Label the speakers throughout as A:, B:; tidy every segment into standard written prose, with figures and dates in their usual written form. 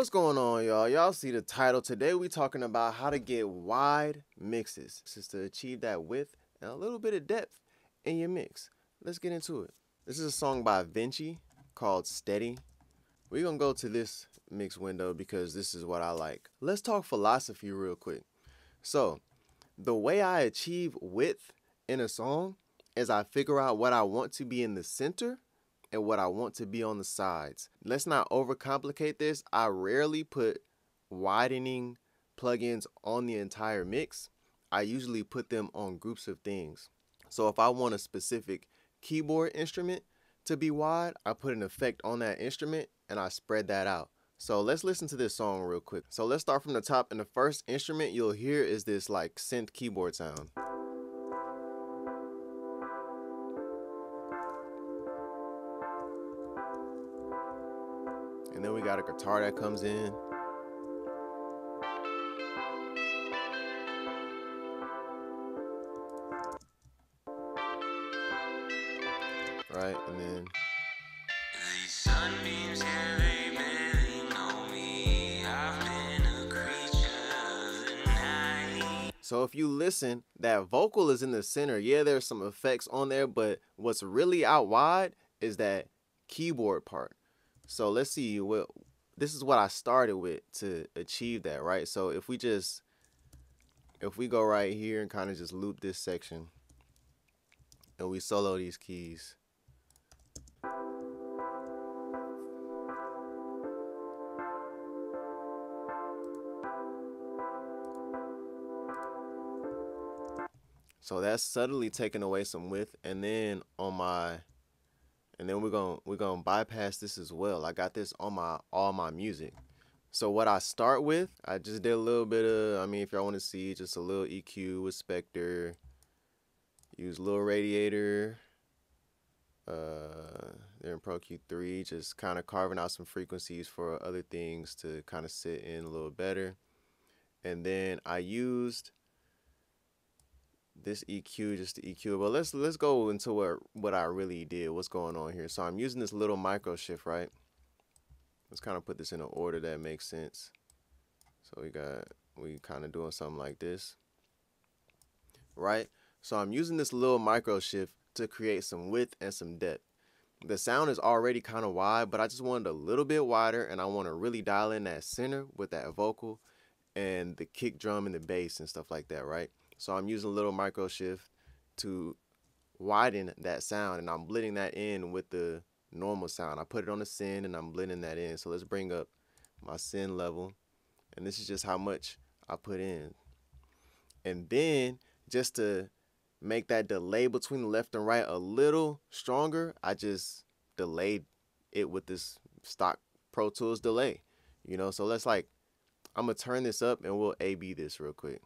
A: What's going on, y'all? Y'all see the title. Today we talking about how to get wide mixes. This is to achieve that width and a little bit of depth in your mix. Let's get into it. This is a song by Vinci called Steady. We're going to go to this mix window because this is what I like. Let's talk philosophy real quick. So, the way I achieve width in a song is I figure out what I want to be in the center and what I want to be on the sides. Let's not overcomplicate this. I rarely put widening plugins on the entire mix. I usually put them on groups of things. So if I want a specific keyboard instrument to be wide, I put an effect on that instrument and I spread that out. So let's listen to this song real quick. So let's start from the top, and the first instrument you'll hear is this like synth keyboard sound. And then we got a guitar that comes in. Right, and then
B: these sunbeams, yeah, they barely know me. I've been a creature of the night.
A: so if you listen, that vocal is in the center. Yeah, there's some effects on there, but what's really out wide is that keyboard part. So let's see what this is what I started with to achieve that, right? So if we go right here and kind of just loop this section and we solo these keys. So that's subtly taking away some width, and then we're gonna bypass this as well. I got this on all my music. So what I start with, I just did a little bit of, I mean, if y'all want to see, just a little EQ with Spectre. Use little Radiator. They're in Pro Q3, just kind of carving out some frequencies for other things to kind of sit in a little better. And then I used this EQ just to EQ, but let's go into what I really did. What's going on here? So I'm using this little micro shift, right? Let's kind of put this in an order that makes sense. So we kind of doing something like this, right? So I'm using this little micro shift to create some width and some depth. The sound is already kind of wide, but I just wanted a little bit wider, and I want to really dial in that center with that vocal and the kick drum and the bass and stuff like that, right? So I'm using a little micro shift to widen that sound, and I'm blending that in with the normal sound. I put it on the send and I'm blending that in. So let's bring up my send level, and this is just how much I put in. And then just to make that delay between the left and right a little stronger, I just delayed it with this stock Pro Tools delay, so let's I'm gonna turn this up and we'll A/B this real quick.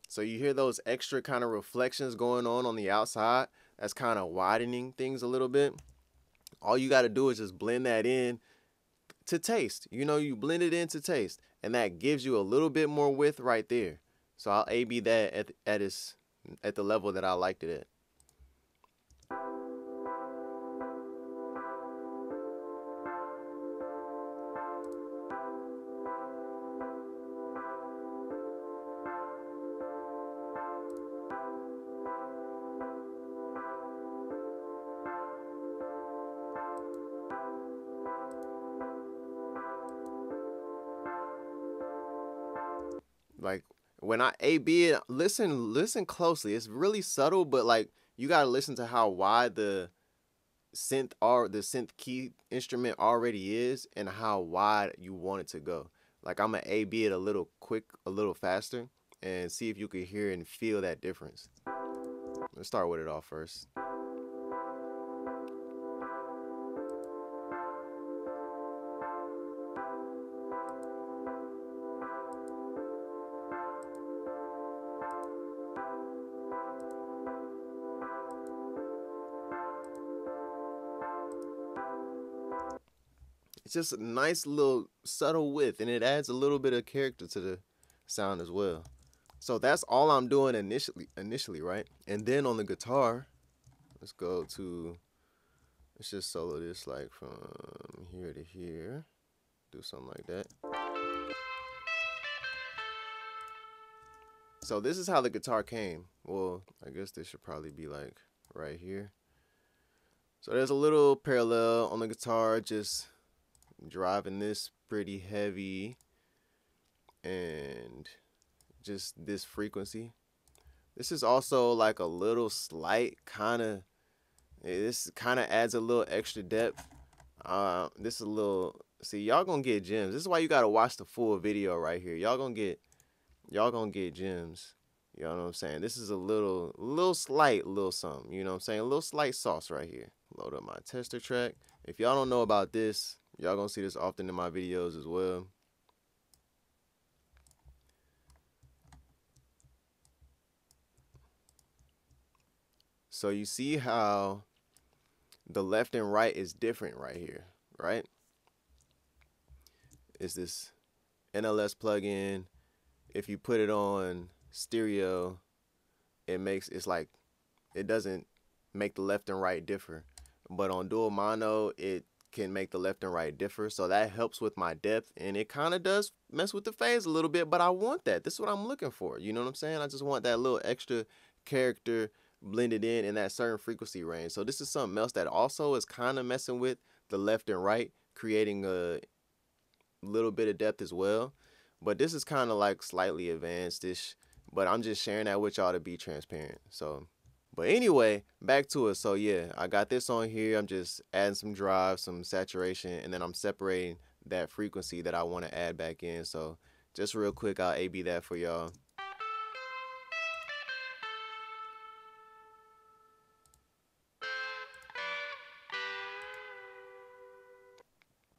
A: So you hear those extra kind of reflections going on the outside. That's kind of widening things a little bit. All you got to do is just blend that in to taste. You blend it in to taste, and that gives you a little bit more width right there. So I'll A/B that at the level that I liked it at. Like when I A/B it, listen closely. It's really subtle, but you gotta listen to how wide the synth key instrument already is and how wide you want it to go. I'm gonna A/B it a little quick, a little faster, and see if you can hear and feel that difference. Let's start with it all first. It's just a nice little subtle width, and it adds a little bit of character to the sound as well. So that's all I'm doing initially, right? And then on the guitar, let's just solo this like from here to here. Do something like that. So this is how the guitar came. Well, I guess this should probably be like right here. So there's a little parallel on the guitar, just driving this pretty heavy and just this frequency. This is also like a little slight this kind of adds a little extra depth. This is a little, see, y'all gonna get gems. This is why you gotta watch the full video right here. Y'all gonna get gems. You know what I'm saying? This is a little slight little something. You know what I'm saying? A little slight sauce right here. Load up my tester track. If y'all don't know about this, y'all gonna see this often in my videos as well. So you see how the left and right is different right here, right? It's this NLS plugin. If you put it on stereo, it's like it doesn't make the left and right differ. But on dual mono, it can make the left and right differ. So that helps with my depth, and it kind of does mess with the phase a little bit, but I want that. This is what I'm looking for. You know what I'm saying? I just want that little extra character blended in that certain frequency range. So this is something else that also is kind of messing with the left and right, creating a little bit of depth as well. But this is kind of like slightly advanced-ish, but I'm just sharing that with y'all to be transparent. So, but anyway, back to it. So yeah, I got this on here. I'm just adding some drive, some saturation, and then I'm separating that frequency that I want to add back in. So just real quick, I'll A/B that for y'all.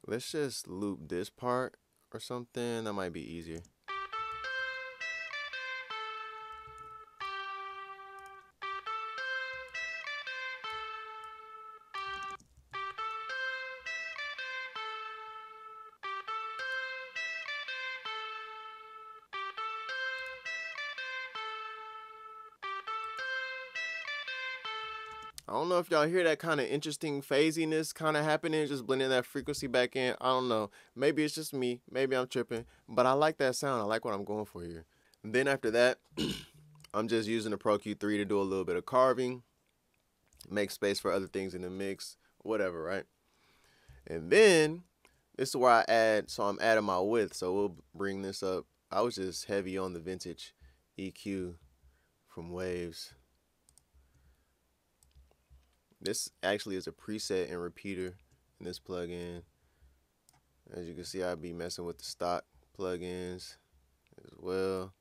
A: Let's just loop this part or something. That might be easier. I don't know if y'all hear that kind of interesting phasiness kind of happening, just blending that frequency back in. I don't know. Maybe it's just me. Maybe I'm tripping. But I like that sound. I like what I'm going for here. And then after that, I'm just using the Pro Q3 to do a little bit of carving, make space for other things in the mix, whatever, right? And then this is where I add, so I'm adding my width. So we'll bring this up. I was just heavy on the vintage EQ from Waves. This actually is a preset and repeater in this plugin. As you can see, I'll be messing with the stock plugins as well.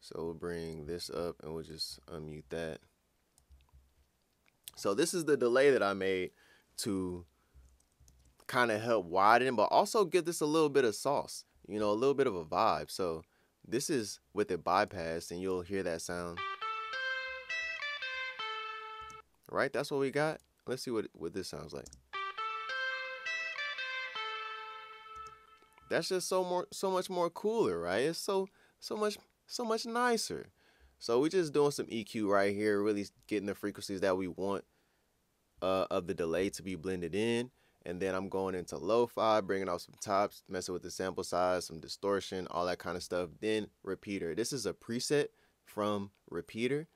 A: So we'll bring this up and we'll just unmute that. So this is the delay that I made to kind of help widen, but also give this a little bit of sauce, you know, a little bit of a vibe. So this is with it bypassed, and you'll hear that sound. Right, that's what we got. Let's see what this sounds like. That's just so much more cooler, right? It's so much nicer. So we're just doing some EQ right here, really getting the frequencies that we want of the delay to be blended in. And then I'm going into lo-fi, bringing off some tops, messing with the sample size, some distortion, all that kind of stuff. Then repeater. This is a preset from repeater.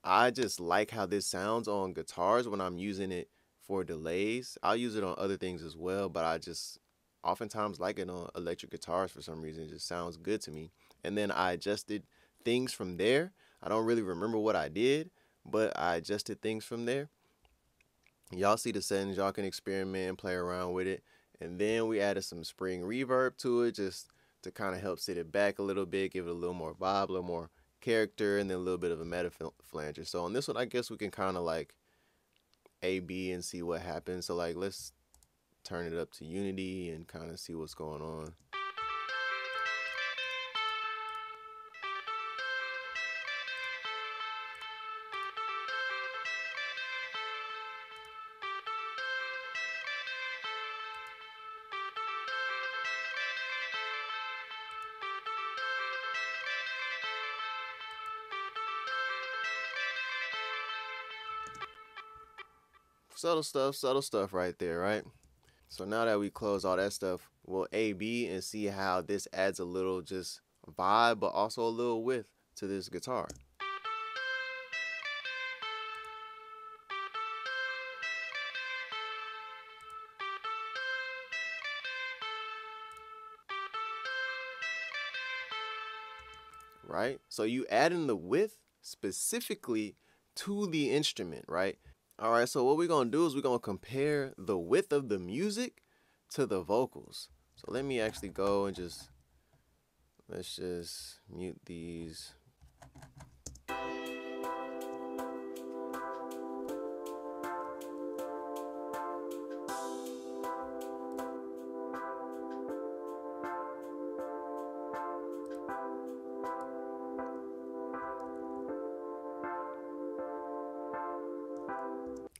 A: I just like how this sounds on guitars when I'm using it for delays. I'll use it on other things as well, but I just oftentimes like it on electric guitars for some reason. It just sounds good to me. And then I adjusted things from there. I don't really remember what I did, but I adjusted things from there. Y'all see the settings. Y'all can experiment and play around with it. And then we added some spring reverb to it just to kind of help sit it back a little bit, give it a little more vibe, a little more character, and then a little bit of a meta flanger. So on this one, I guess we can kind of like A/B and see what happens. So like, let's turn it up to unity and kind of see what's going on. subtle stuff right there, right? So now that we close all that stuff, we'll A/B and see how this adds a little just vibe, but also a little width to this guitar. Right? So you add in the width specifically to the instrument, right? All right, so what we're going to do is we're going to compare the width of the music to the vocals. So let me actually go and let's just mute these.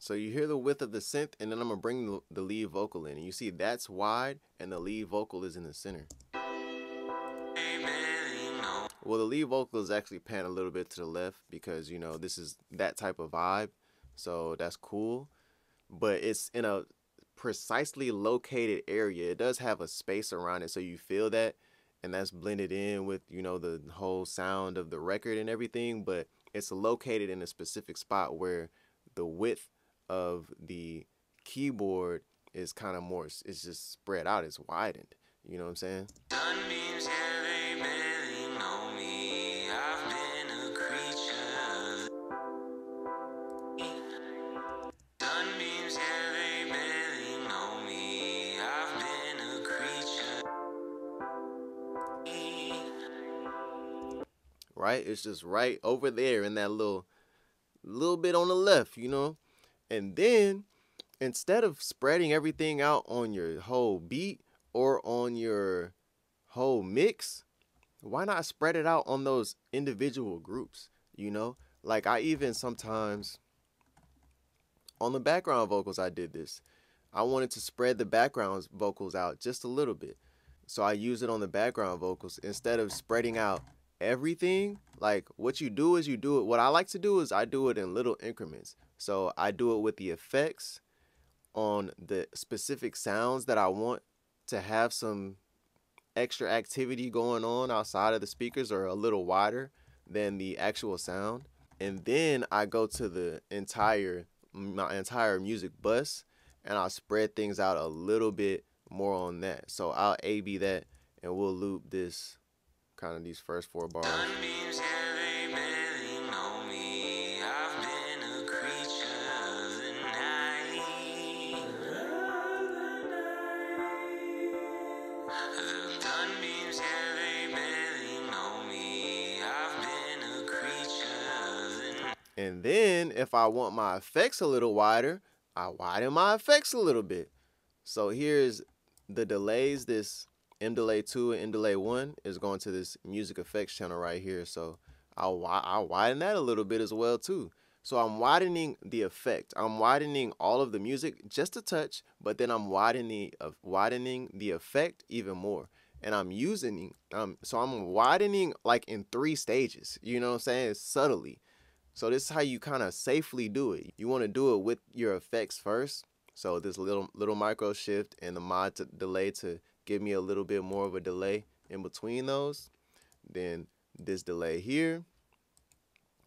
A: So you hear the width of the synth, and then I'm going to bring the lead vocal in. And you see that's wide, and the lead vocal is in the center. Well, the lead vocal is actually panned a little bit to the left because, you know, this is that type of vibe. So that's cool. But it's in a precisely located area. It does have a space around it, so you feel that. And that's blended in with, you know, the whole sound of the record and everything. But it's located in a specific spot where the width of the keyboard is kind of more, it's just spread out, it's widened. You know what I'm saying?
B: Sunbeams, yeah, they barely know me. I've been a creature. Sunbeams, yeah, they barely know me. I've been a creature.
A: Right? It's just right over there in that little bit on the left, you know? And then instead of spreading everything out on your whole beat or on your whole mix, why not spread it out on those individual groups, you know? Like I even sometimes, on the background vocals, I did this. I wanted to spread the background vocals out just a little bit. So I use it on the background vocals instead of spreading out everything. Like what you do is you do it. What I like to do is I do it in little increments. So I do it with the effects on the specific sounds that I want to have some extra activity going on outside of the speakers or a little wider than the actual sound. And then I go to my entire music bus and I'll spread things out a little bit more on that. So I'll A/B that and we'll loop this kind of these first 4 bars.
B: Sunbeams, yeah, they barely know me. I've been a creature of the night. The sunbeams, yeah, they barely know me. I've been a creature of the night.
A: And then if I want my effects a little wider, I widen my effects a little bit. So here's the delays. This M delay 2 and M delay 1 is going to this music effects channel right here. So I'll widen that a little bit as well too. So I'm widening the effect. I'm widening all of the music just a touch, but then I'm widening the effect even more. And I'm using, so I'm widening like in 3 stages, you know what I'm saying? Subtly. So this is how you kind of safely do it. You want to do it with your effects first. So this little micro shift and the mod to delay to give me a little bit more of a delay in between those. Then this delay here,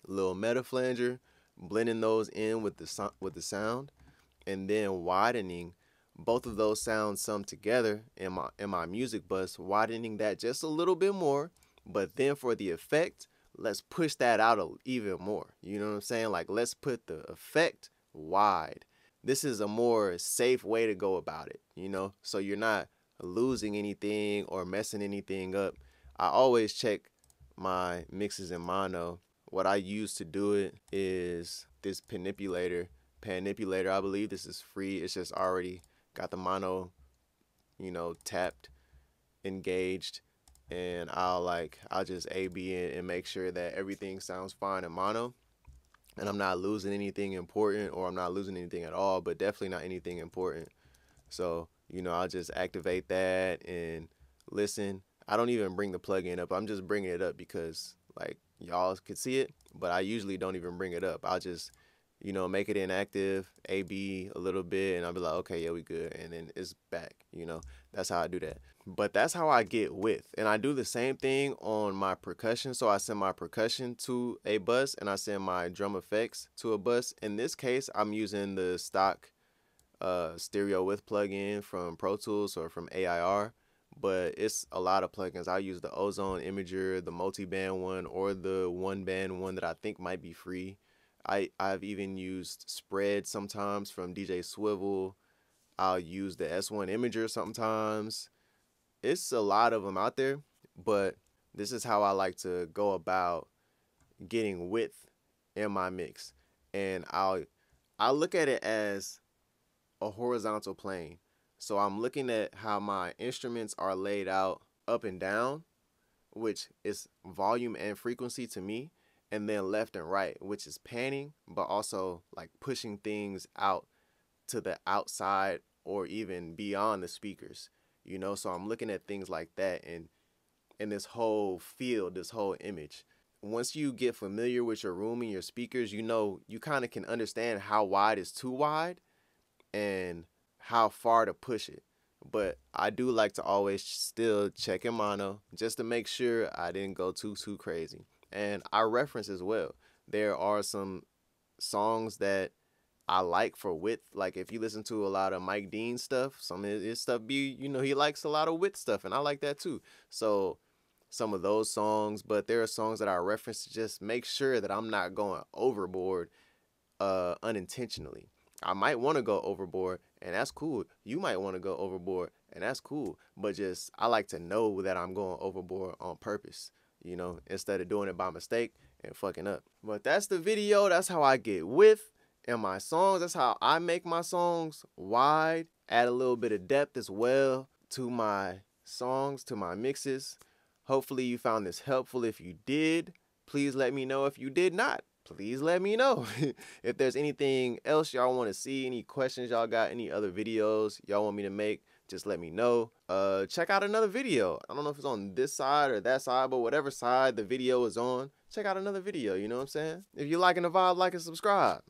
A: little meta flanger, blending those in with the sound, and then widening both of those sounds summed together in my music bus, widening that just a little bit more. But then for the effect, let's push that out even more. You know what I'm saying? Like let's put the effect wide. This is a more safe way to go about it, you know? So you're not losing anything or messing anything up. I always check my mixes in mono. What I use to do it is this Panipulator, I believe this is free. It's just already got the mono, you know, tapped, engaged, and I'll just A/B it and make sure that everything sounds fine in mono. And I'm not losing anything important, or I'm not losing anything at all, but definitely not anything important. So, you know, I'll just activate that and listen. I don't even bring the plugin up. I'm just bringing it up because, like, y'all could see it, but I usually don't even bring it up. I'll just, you know, make it inactive, AB a little bit, and I'll be like, okay, yeah, we good, and then it's back, you know. That's how I do that. But that's how I get width. And I do the same thing on my percussion. So I send my percussion to a bus and I send my drum effects to a bus. In this case, I'm using the stock stereo width plugin from Pro Tools or from AIR, but it's a lot of plugins. I use the Ozone Imager, the multi-band one, or the one-band one that I think might be free. I've even used Spread sometimes from DJ Swivel. I'll use the S1 Imager sometimes. It's a lot of them out there, but this is how I like to go about getting width in my mix. And I look at it as a horizontal plane. So I'm looking at how my instruments are laid out up and down, which is volume and frequency to me, and then left and right, which is panning, but also like pushing things out to the outside or even beyond the speakers, you know. So I'm looking at things like that, and in this whole field, this whole image. Once you get familiar with your room and your speakers, you know, you kind of can understand how wide is too wide and how far to push it. But I do like to always still check in mono just to make sure I didn't go too crazy. And I reference as well. There are some songs that I like for width. Like if you listen to a lot of Mike Dean stuff, some of his stuff be, you know, he likes a lot of width stuff, and I like that too. So some of those songs, but there are songs that I reference to just make sure that I'm not going overboard unintentionally. I might want to go overboard, and that's cool. You might want to go overboard, and that's cool. But just, I like to know that I'm going overboard on purpose, you know, instead of doing it by mistake and fucking up. But that's the video. That's how I get width in my songs. That's how I make my songs wide. Add a little bit of depth as well to my songs, to my mixes. Hopefully you found this helpful. If you did, please let me know. If you did not, please let me know. If there's anything else y'all want to see, any questions y'all got, any other videos y'all want me to make, just let me know. Check out another video. I don't know if it's on this side or that side, but whatever side the video is on, check out another video, you know what I'm saying? If you're liking the vibe, like and subscribe.